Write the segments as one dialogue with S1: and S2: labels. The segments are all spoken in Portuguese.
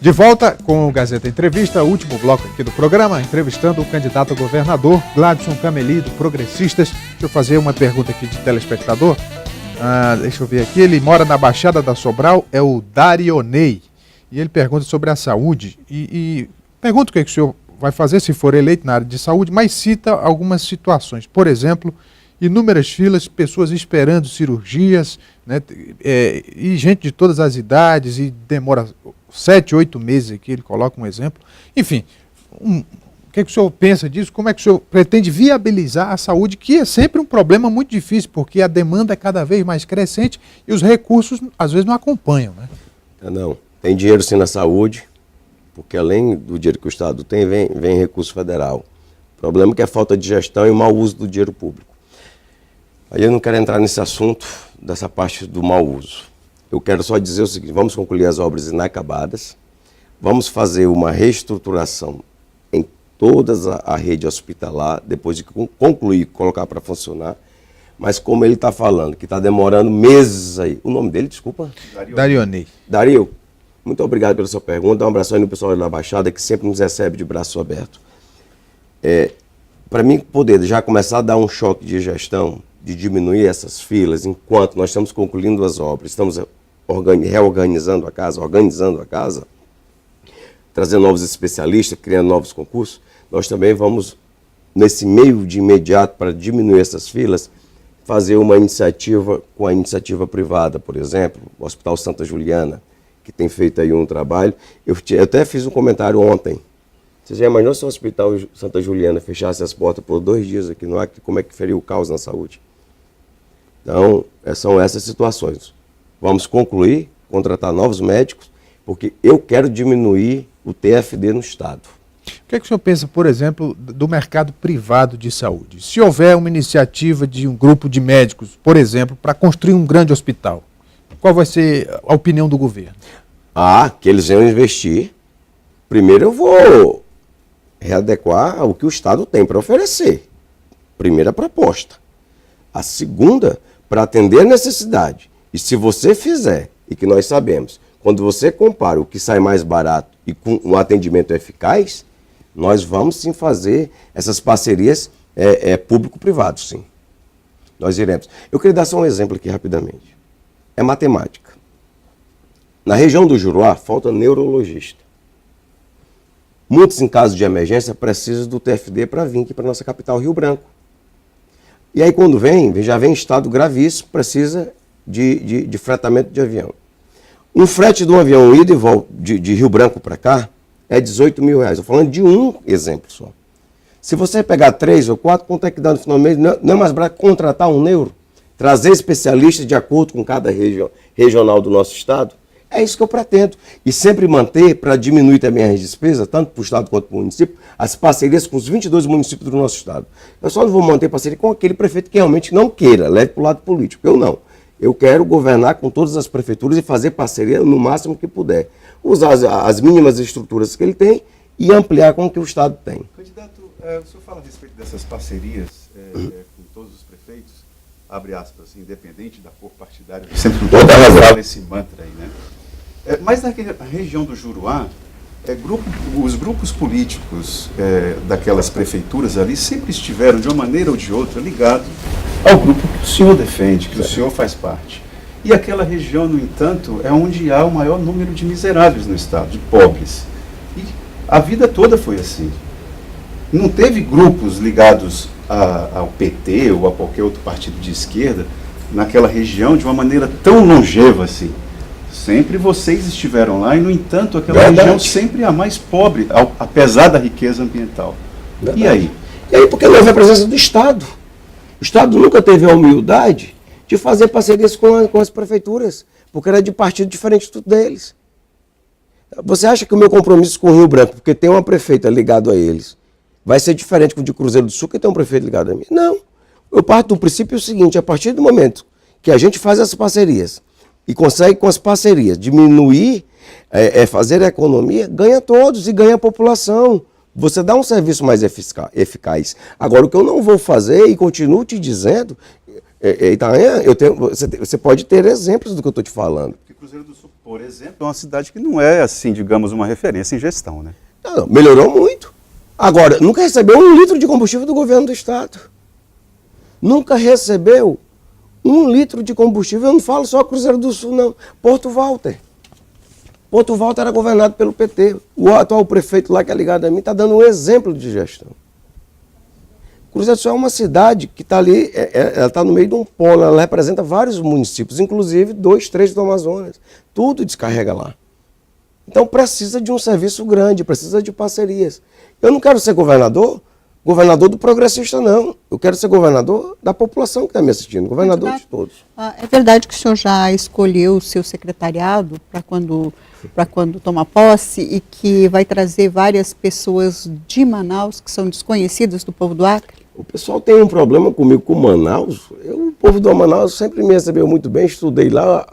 S1: De volta com o Gazeta Entrevista, último bloco aqui do programa, entrevistando o candidato a governador, Gladson Cameli, do Progressistas. Deixa eu fazer uma pergunta aqui de telespectador. Deixa eu ver aqui, ele mora na Baixada da Sobral, é o Darionei. E ele pergunta sobre a saúde e pergunta o que o senhor vai fazer se for eleito na área de saúde, mas cita algumas situações. Por exemplo, inúmeras filas, pessoas esperando cirurgias, né, e gente de todas as idades, e demora 7, 8 meses aqui, ele coloca um exemplo. Enfim, o que o senhor pensa disso? Como é que o senhor pretende viabilizar a saúde, que é sempre um problema muito difícil, porque a demanda é cada vez mais crescente e os recursos, às vezes, não acompanham, né?
S2: Não, tem dinheiro sim na saúde, porque além do dinheiro que o Estado tem, vem recurso federal. O problema é que é falta de gestão e o mau uso do dinheiro público. Aí eu não quero entrar nesse assunto, dessa parte do mau uso. Eu quero só dizer o seguinte: vamos concluir as obras inacabadas, vamos fazer uma reestruturação em toda a rede hospitalar, depois de concluir, colocar para funcionar. Mas como ele está falando, que está demorando meses aí. O nome dele, desculpa?
S1: Darionei.
S2: Dario, muito obrigado pela sua pergunta. Um abraço aí no pessoal da Baixada, que sempre nos recebe de braço aberto. Para mim poder já começar a dar um choque de gestão, de diminuir essas filas, enquanto nós estamos concluindo as obras, estamos reorganizando a casa, trazendo novos especialistas, criando novos concursos, nós também vamos, nesse meio de imediato, para diminuir essas filas, fazer uma iniciativa com a iniciativa privada, por exemplo, o Hospital Santa Juliana, que tem feito aí um trabalho. Eu até fiz um comentário ontem. Você já imaginou se o Hospital Santa Juliana fechasse as portas por 2 dias aqui no Acre, como é que faria o caos na saúde? Então, são essas situações. Vamos concluir, contratar novos médicos, porque eu quero diminuir o TFD no Estado.
S1: O que o senhor pensa, por exemplo, do mercado privado de saúde? Se houver uma iniciativa de um grupo de médicos, por exemplo, para construir um grande hospital, qual vai ser a opinião do governo?
S2: Que eles vão investir. Primeiro eu vou readequar o que o Estado tem para oferecer. Primeira proposta. A segunda, para atender a necessidade. E se você fizer, e que nós sabemos, quando você compara o que sai mais barato e com um atendimento eficaz, nós vamos sim fazer essas parcerias público-privado, sim. Nós iremos. Eu queria dar só um exemplo aqui rapidamente. É matemática. Na região do Juruá, falta neurologista. Muitos, em caso de emergência, precisam do TFD para vir aqui para a nossa capital, Rio Branco. E aí, quando já vem em estado gravíssimo, precisa de fretamento de avião. Um frete de um avião ida e volta de Rio Branco para cá é R$18 mil. Estou falando de um exemplo só. Se você pegar 3 ou 4, quanto é que dá no final do mês? Não é mais barato contratar um neuro? Trazer especialistas de acordo com cada regional do nosso estado? É isso que eu pretendo. E sempre manter, para diminuir também as despesas, tanto para o estado quanto para o município, as parcerias com os 22 municípios do nosso estado. Eu só não vou manter parceria com aquele prefeito que realmente não queira, leve para o lado político. Eu não. Eu quero governar com todas as prefeituras e fazer parceria no máximo que puder. Usar as mínimas estruturas que ele tem e ampliar com o que o estado tem.
S3: Candidato, o senhor fala a respeito dessas parcerias com todos os prefeitos, abre aspas, independente da cor partidária, sempre fala esse mantra aí, né? Mas na região do Juruá, os grupos políticos daquelas prefeituras ali sempre estiveram, de uma maneira ou de outra, ligados ao grupo que o senhor defende, que o senhor faz parte. E aquela região, no entanto, é onde há o maior número de miseráveis no estado, de pobres. E a vida toda foi assim. Não teve grupos ligados ao PT ou a qualquer outro partido de esquerda naquela região de uma maneira tão longeva assim. Sempre vocês estiveram lá e, no entanto, aquela região sempre é a mais pobre, apesar da riqueza ambiental.
S2: Verdade.
S3: E aí?
S2: E aí, porque não houve a presença do Estado. O Estado nunca teve a humildade de fazer parcerias com as prefeituras, porque era de partido diferente tudo deles. Você acha que o meu compromisso com o Rio Branco, porque tem uma prefeita ligada a eles, vai ser diferente com o de Cruzeiro do Sul, que tem um prefeito ligado a mim? Não. Eu parto do princípio seguinte: a partir do momento que a gente faz essas parcerias e consegue com as parcerias diminuir, fazer a economia, ganha todos e ganha a população. Você dá um serviço mais eficaz. Agora, o que eu não vou fazer, e continuo te dizendo, Itanha, você pode ter exemplos do que eu estou te falando.
S3: Cruzeiro do Sul, por exemplo, é uma cidade que não é, assim, digamos, uma referência em gestão, né?
S2: Não, melhorou muito. Agora, nunca recebeu 1 litro de combustível do governo do estado. Nunca recebeu 1 litro de combustível. Eu não falo só Cruzeiro do Sul, não. Porto Walter. Porto Walter era governado pelo PT. O atual prefeito lá, que é ligado a mim, está dando um exemplo de gestão. Cruzeiro do Sul é uma cidade que está ali, ela está no meio de um polo, ela representa vários municípios, inclusive 2, 3 do Amazonas. Tudo descarrega lá. Então precisa de um serviço grande, precisa de parcerias. Eu não quero ser governador do progressista, não. Eu quero ser governador da população que está me assistindo, governador de todos.
S4: É verdade que o senhor já escolheu o seu secretariado para quando tomar posse e que vai trazer várias pessoas de Manaus que são desconhecidas do povo do Acre?
S2: O pessoal tem um problema comigo com Manaus. O povo do Manaus sempre me recebeu muito bem, estudei lá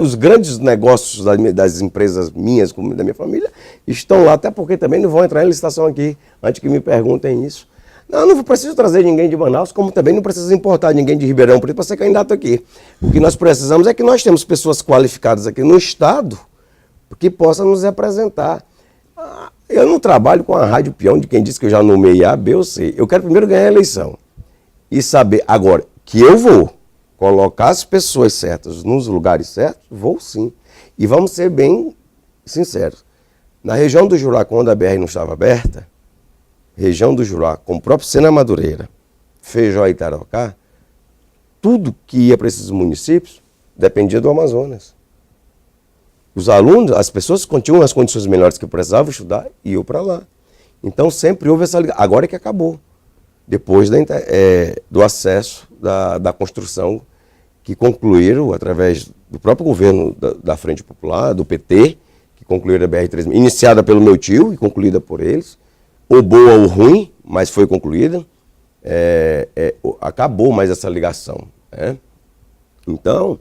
S2: os grandes negócios das empresas minhas, como da minha família, estão lá, até porque também não vão entrar em licitação aqui, antes que me perguntem isso. Não preciso trazer ninguém de Manaus, como também não preciso importar ninguém de Ribeirão Preto para ser candidato aqui. O que nós precisamos é que nós temos pessoas qualificadas aqui no estado que possam nos representar. Eu não trabalho com a rádio peão de quem disse que eu já nomeei A, B ou C. Eu quero primeiro ganhar a eleição e saber agora que eu vou colocar as pessoas certas nos lugares certos, vou sim. E vamos ser bem sinceros. Na região do Jurá, quando a BR não estava aberta, região do Jurá, com o próprio Sena Madureira, Feijó e Itarocá, tudo que ia para esses municípios dependia do Amazonas. Os alunos, as pessoas que tinham as condições melhores que precisavam estudar, iam para lá. Então sempre houve essa ligação. Agora é que acabou. Depois do acesso da construção que concluíram através do próprio governo da Frente Popular, do PT, que concluíram a BR-3, iniciada pelo meu tio e concluída por eles, ou boa ou ruim, mas foi concluída, acabou mais essa ligação. Né? Então,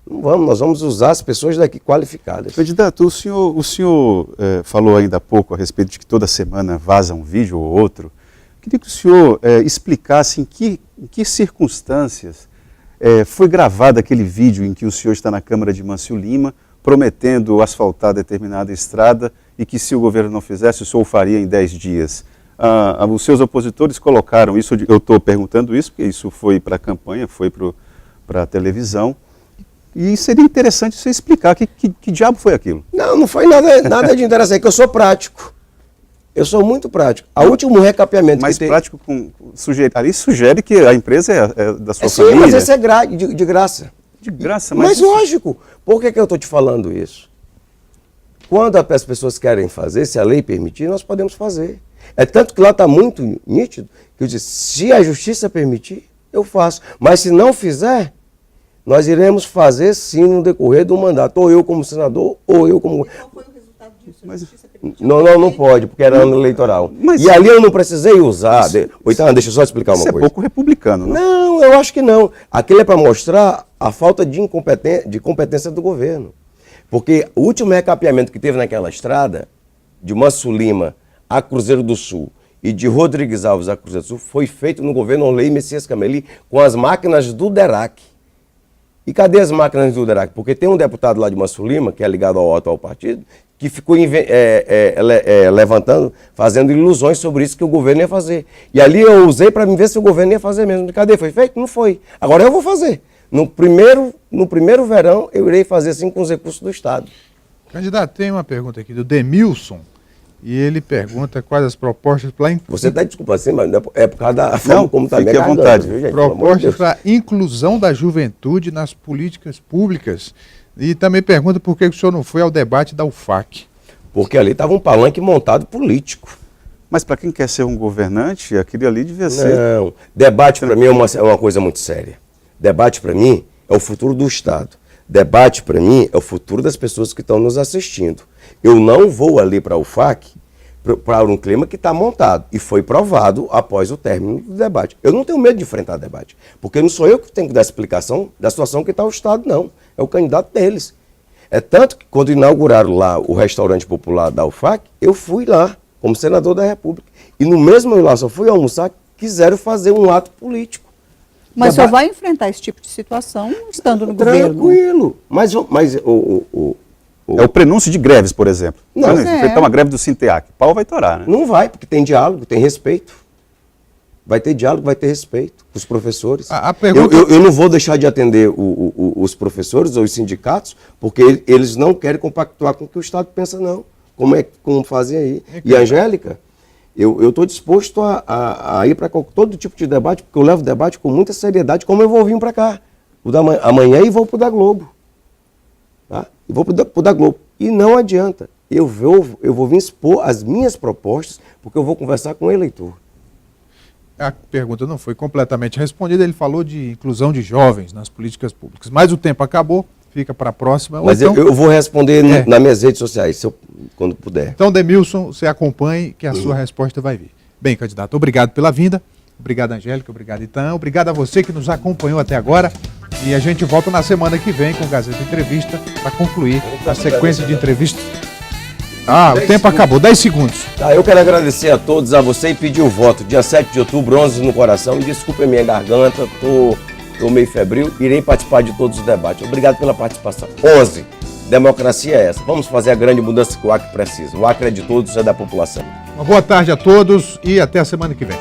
S2: nós vamos usar as pessoas daqui qualificadas.
S3: Candidato, o senhor falou ainda há pouco a respeito de que toda semana vaza um vídeo ou outro. Queria que o senhor explicasse em que circunstâncias foi gravado aquele vídeo em que o senhor está na Câmara de Mâncio Lima, prometendo asfaltar determinada estrada e que se o governo não fizesse, o senhor o faria em 10 dias. Os seus opositores colocaram isso, eu estou perguntando isso, porque isso foi para a campanha, foi para a televisão. E seria interessante você explicar que diabo foi aquilo.
S2: Não foi nada de interessante, é que eu sou prático. Eu sou muito prático. O último recapeamento
S3: mais
S2: que tem...
S3: prático ali sugere que a empresa é da sua
S2: sim,
S3: família.
S2: Mas esse é de graça.
S3: De graça,
S2: mas lógico. Por que eu estou te falando isso? Quando as pessoas querem fazer, se a lei permitir, nós podemos fazer. É tanto que lá está muito nítido, que eu disse, se a justiça permitir, eu faço. Mas se não fizer, nós iremos fazer sim no decorrer do mandato, ou eu como senador, ou eu como...
S4: Qual foi o resultado disso? A justiça permitiu?
S2: Não pode, porque era ano eleitoral. E ali eu não precisei usar... Então, deixa eu só explicar uma coisa.
S3: Isso é pouco republicano, não?
S2: Não, eu acho que não. Aquilo é para mostrar a falta de competência do governo. Porque o último recapeamento que teve naquela estrada, de Mâncio Lima a Cruzeiro do Sul, e de Rodrigues Alves a Cruzeiro do Sul, foi feito no governo Orley Messias Cameli com as máquinas do DERAC. E cadê as máquinas do DERAC? Porque tem um deputado lá de Mâncio Lima, que é ligado ao atual partido, que ficou levantando, fazendo ilusões sobre isso que o governo ia fazer. E ali eu usei para ver se o governo ia fazer mesmo. Cadê? Foi feito? Não foi. Agora eu vou fazer. No primeiro verão, eu irei fazer assim com os recursos do Estado.
S1: Candidato, tem uma pergunta aqui do Demilson. E ele pergunta quais as propostas para...
S2: Você está desculpa assim, mas é por causa da forma como está
S3: fique à vontade.
S1: Viu, gente? Propostas para inclusão da juventude nas políticas públicas. E também pergunta por que o senhor não foi ao debate da UFAC.
S2: Porque ali estava um palanque montado político.
S3: Mas para quem quer ser um governante, aquele ali devia ser...
S2: Não, debate para mim é uma coisa muito séria. Debate para mim é o futuro do Estado. Debate para mim é o futuro das pessoas que estão nos assistindo. Eu não vou ali para a UFAC para um clima que está montado e foi provado após o término do debate. Eu não tenho medo de enfrentar debate, porque não sou eu que tenho que dar explicação da situação que está o Estado, não. É o candidato deles. É tanto que quando inauguraram lá o restaurante popular da UFAC, eu fui lá como senador da República. E no mesmo eu lá só fui almoçar, quiseram fazer um ato político.
S4: Mas só vai enfrentar esse tipo de situação estando no governo.
S2: Tranquilo. Mas
S5: É o prenúncio de greves, por exemplo.
S2: Não,
S5: Olha, enfrentar uma greve do Sinteac. Pau vai torar, né?
S2: não vai, porque tem diálogo, tem respeito. Vai ter diálogo, vai ter respeito com os professores.
S1: A pergunta...
S2: eu não vou deixar de atender os professores ou os sindicatos, porque eles não querem compactuar com o que o Estado pensa, não. Como fazem aí. E, Angélica, eu estou disposto a ir para todo tipo de debate, porque eu levo o debate com muita seriedade, como eu vou vir para cá. Amanhã e vou para o da Globo. Tá? E vou para o da Globo. E não adianta. Eu vou vir expor as minhas propostas, porque eu vou conversar com o eleitor.
S1: A pergunta não foi completamente respondida. Ele falou de inclusão de jovens nas políticas públicas. Mas o tempo acabou, fica para a próxima.
S2: Mas então, eu vou responder nas minhas redes sociais, quando puder.
S1: Então, Demilson, você acompanhe que a sua resposta vai vir. Bem, candidato, obrigado pela vinda. Obrigado, Angélica. Obrigado, Itan. Obrigado a você que nos acompanhou até agora. E a gente volta na semana que vem com o Gazeta Entrevista para concluir a sequência de entrevistas. O tempo acabou. 10 segundos.
S2: Eu quero agradecer a todos, a você, e pedir o voto. Dia 7 de outubro, 11 no coração. Desculpe a minha garganta, tô meio febril. Irei participar de todos os debates. Obrigado pela participação. 11. Democracia é essa. Vamos fazer a grande mudança que o Acre precisa. O Acre é de todos, é da população.
S1: Uma boa tarde a todos e até a semana que vem.